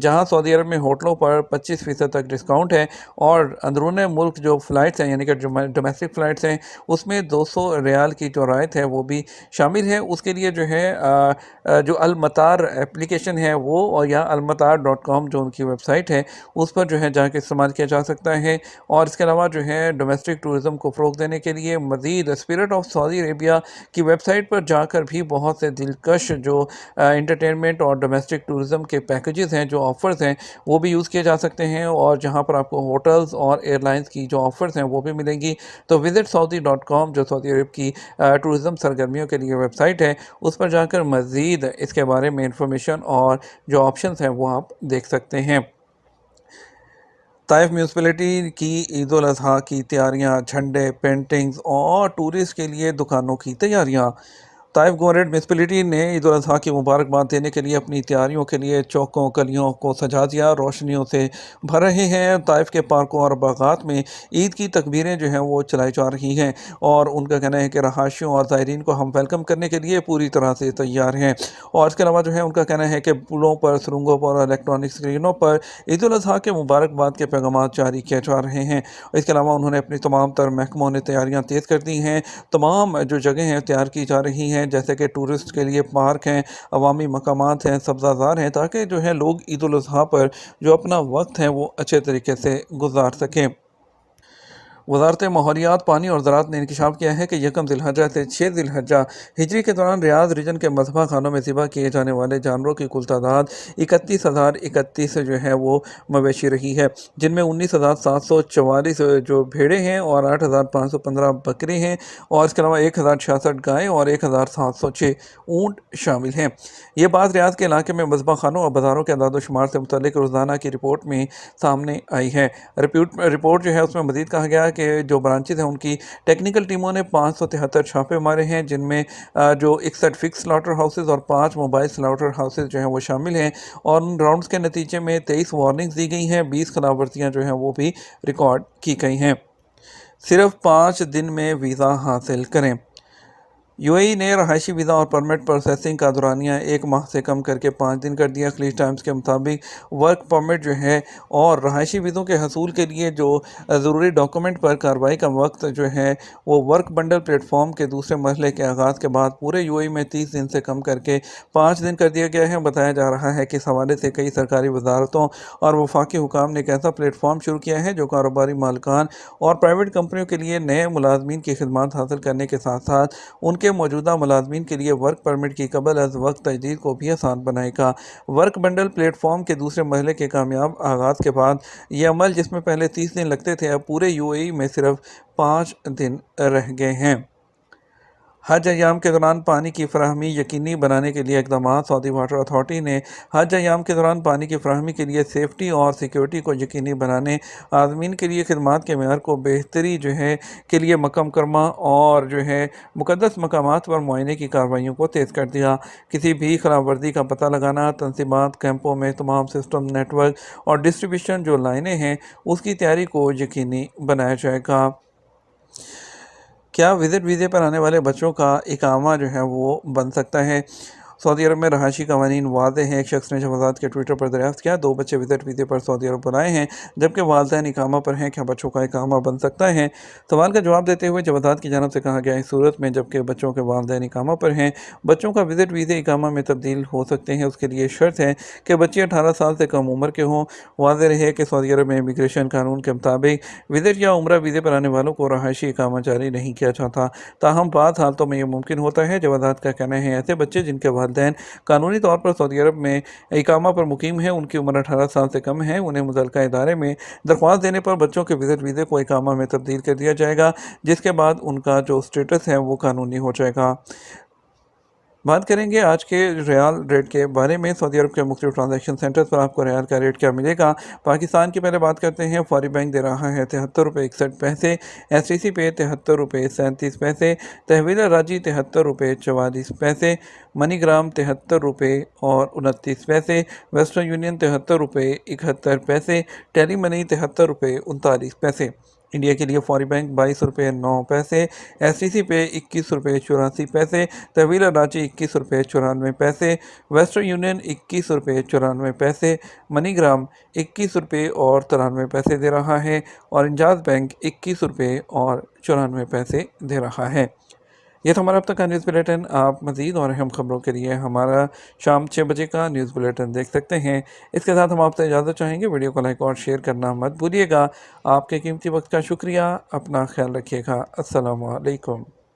جہاں سعودی عرب میں ہوٹلوں پر 25% تک ڈسکاؤنٹ ہے، اور اندرون ملک جو فلائٹس ہیں، یعنی کہ ڈومیسٹک فلائٹس ہیں، اس میں 200 ریال کی جو رعایت ہے وہ بھی شامل ہے۔ اس کے لیے جو ہے جو المطار اپلیکیشن ہے وہ، اور یا almatar.com جو ان کی ویب سائٹ ہے، اس پر جو ہے جا کے استعمال کیا جا سکتا ہے۔ اور اس کے علاوہ جو ہے ڈومیسٹک ٹورزم کو فروغ دینے کے لیے مزید اسپرٹ آف سعودی عربیہ کی ویب سائٹ پر جا کر بھی بہت سے دلکش جو انٹرٹینمنٹ اور ڈومیسٹک ٹورزم کے پیکیجز ہیں، جو آفرز ہیں، وہ بھی یوز کیے جا سکتے ہیں، اور جہاں پر آپ کو ہوٹلز اور ایئر لائنز کی جو آفرز ہیں وہ بھی ملیں گی۔ تو visitsaudi.com جو سعودی عرب کی ٹورزم سرگرمیوں کے لیے ویب سائٹ ہے، اس پر جا کر مزید اس کے بارے میں انفارمیشن اور جو آپشنز ہیں وہ آپ دیکھ سکتے ہیں۔ طائف میونسپلٹی کی عید الاضحیٰ کی تیاریاں، جھنڈے، پینٹنگز اور ٹورسٹ کے لیے دکانوں کی تیاریاں۔ طائف گورنمنٹ میونسپلٹی نے عید الاضحیٰ کی مبارکباد دینے کے لیے اپنی تیاریوں کے لیے چوکوں گلیوں کو سجا دیا، روشنیوں سے بھر رہے ہیں۔ طائف کے پارکوں اور باغات میں عید کی تکبیریں جو ہیں وہ چلائی جا رہی ہیں، اور ان کا کہنا ہے کہ رہائشیوں اور زائرین کو ہم ویلکم کرنے کے لیے پوری طرح سے تیار ہیں۔ اور اس کے علاوہ جو ہے ان کا کہنا ہے کہ پلوں پر، سرنگوں پر اور الیکٹرانک اسکرینوں پر عید الاضحیٰ کے مبارکباد کے پیغامات جاری کیے جا رہے ہیں۔ اس کے علاوہ انہوں نے اپنی تمام تر محکموں نے تیاریاں تیز کر دی ہیں۔ تمام جو جگہیں ہیں تیار کی جا رہی ہیں، جیسے کہ ٹورسٹ کے لیے پارک ہیں، عوامی مقامات ہیں، سبزہ زار ہیں، تاکہ جو ہے لوگ عید الاضحیٰ پر جو اپنا وقت ہے وہ اچھے طریقے سے گزار سکیں۔ وزارت ماحولیات، پانی اور زراعت نے انکشاف کیا ہے کہ یکم ذی الحجہ سے 6 ذی الحجہ ہجری کے دوران ریاض ریجن کے مذبح خانوں میں ذبح کیے جانے والے جانوروں کی کل تعداد 31,031 جو ہے وہ مویشی رہی ہے، جن میں 19,744 جو بھیڑیں ہیں اور 8,515 بکرے ہیں، اور اس کے علاوہ 1,066 گائے اور 1,706 اونٹ شامل ہیں۔ یہ بات ریاض کے علاقے میں مذبح خانوں اور بازاروں کے اعداد و شمار سے متعلق روزانہ کی رپورٹ میں سامنے آئی ہے۔ رپورٹ جو ہے اس میں مزید کہا گیا کہ جو برانچز ہیں ان کی ٹیکنیکل ٹیموں نے 573 چھاپے مارے ہیں، جن میں جو 61 فکس سلاٹر ہاؤسز اور 5 موبائل سلاٹر ہاؤسز جو ہیں وہ شامل ہیں، اور ان راؤنڈز کے نتیجے میں 23 وارننگز دی گئی ہیں، 20 خلاف ورزیاں جو ہیں وہ بھی ریکارڈ کی گئی ہیں۔ صرف 5 دن میں ویزا حاصل کریں۔ یو اے ای نے رہائشی ویزا اور پرمٹ پروسیسنگ کا دورانیہ 1 ماہ سے کم کر کے 5 دن کر دیا۔ خلیج ٹائمز کے مطابق ورک پرمٹ جو ہے اور رہائشی ویزوں کے حصول کے لیے جو ضروری ڈاکومنٹ پر کارروائی کا وقت جو ہے وہ ورک بنڈل پلیٹ فارم کے دوسرے مرحلے کے آغاز کے بعد پورے یو اے ای میں 30 دن سے کم کر کے 5 دن کر دیا گیا ہے۔ بتایا جا رہا ہے کہ اس حوالے سے کئی سرکاری وزارتوں اور وفاقی حکام نے ایک ایسا پلیٹ فارم شروع کیا ہے جو کاروباری مالکان اور پرائیویٹ کمپنیوں کے لیے نئے ملازمین کی خدمات حاصل کرنے کے ساتھ ساتھ ان کے موجودہ ملازمین کے لیے ورک پرمٹ کی قبل از وقت تجدید کو بھی آسان بنائے گا۔ ورک بنڈل پلیٹ فارم کے دوسرے مرحلے کے کامیاب آغاز کے بعد یہ عمل، جس میں پہلے 30 دن لگتے تھے، اب پورے یو اے ای میں صرف 5 دن رہ گئے ہیں۔ حج ایام کے دوران پانی کی فراہمی یقینی بنانے کے لیے اقدامات۔ سعودی واٹر اتھارٹی نے حج ایام کے دوران پانی کی فراہمی کے لیے سیفٹی اور سیکیورٹی کو یقینی بنانے، عازمین کے لیے خدمات کے معیار کو بہتری جو ہے کے لیے مکہ مکرمہ اور جو ہے مقدس مقامات پر معائنے کی کارروائیوں کو تیز کر دیا۔ کسی بھی خلاف ورزی کا پتہ لگانا، تنصیبات، کیمپوں میں تمام سسٹم، نیٹ ورک اور ڈسٹریبیوشن جو لائنیں ہیں اس کی تیاری کو یقینی بنایا جائے گا۔ کیا وزٹ ویزے پر آنے والے بچوں کا اقامہ جو ہے وہ بن سکتا ہے؟ سعودی عرب میں رہائشی قوانین واضح ہیں۔ ایک شخص نے شہزاد کے ٹویٹر پر دریافت کیا، 2 بچے وزٹ ویزے پر سعودی عرب پر آئے ہیں جبکہ والدین اقامہ پر ہیں، کیا بچوں کا اقامہ بن سکتا ہے؟ سوال کا جواب دیتے ہوئے شہزاد کی جانب سے کہا گیا، اس صورت میں جبکہ بچوں کے والدین اقامہ پر ہیں، بچوں کا وزٹ ویزے اقامہ میں تبدیل ہو سکتے ہیں۔ اس کے لیے شرط ہے کہ بچے 18 سال سے کم عمر کے ہوں۔ واضح رہے کہ سعودی عرب میں امیگریشن قانون کے مطابق وزٹ یا عمرہ ویزے پر آنے والوں کو رہائشی اقامہ جاری نہیں کیا جاتا، تاہم بعض حالتوں میں یہ ممکن ہوتا ہے۔ شہزاد کا کہنا ہے ایسے بچے جن کے والدین قانونی طور پر سعودی عرب میں اقامہ پر مقیم ہیں، ان کی عمر 18 سال سے کم ہے، انہیں متعلقہ ادارے میں درخواست دینے پر بچوں کے وزٹ ویزے کو اقامہ میں تبدیل کر دیا جائے گا، جس کے بعد ان کا جو سٹیٹس ہے وہ قانونی ہو جائے گا۔ بات کریں گے آج کے ریال ریٹ کے بارے میں۔ سعودی عرب کے مختلف ٹرانزیکشن سینٹرز پر آپ کو ریال کا ریٹ کیا ملے گا؟ پاکستان کی پہلے بات کرتے ہیں۔ فوری بینک دے رہا ہے 73 روپے 61 پیسے، ایس ٹی سی پے 73 روپے 37 پیسے، تحویل راجی 73 روپے 44 پیسے، منی گرام 73 روپے اور 29 پیسے، ویسٹرن یونین 73 روپے 71 پیسے، ٹیلی منی 73 روپے 39 پیسے۔ انڈیا کے لیے فوری بینک 22 روپے 9 پیسے، ایس ٹی سی پے 21 روپے 84 پیسے، تحویل راچی 21 روپے 94 پیسے، ویسٹرن یونین 21 روپے 94 پیسے، منی گرام 21 روپے 93 پیسے دے رہا ہے اور انجاز بینک 21 روپے 94 پیسے دے رہا ہے۔ یہ تھا ہمارا اب تک کا نیوز بلیٹن۔ آپ مزید اور اہم خبروں کے لیے ہمارا شام 6 بجے کا نیوز بلیٹن دیکھ سکتے ہیں۔ اس کے ساتھ ہم آپ سے اجازت چاہیں گے، ویڈیو کو لائک اور شیئر کرنا مت بھولیے گا۔ آپ کے قیمتی وقت کا شکریہ، اپنا خیال رکھیے گا۔ السلام علیکم۔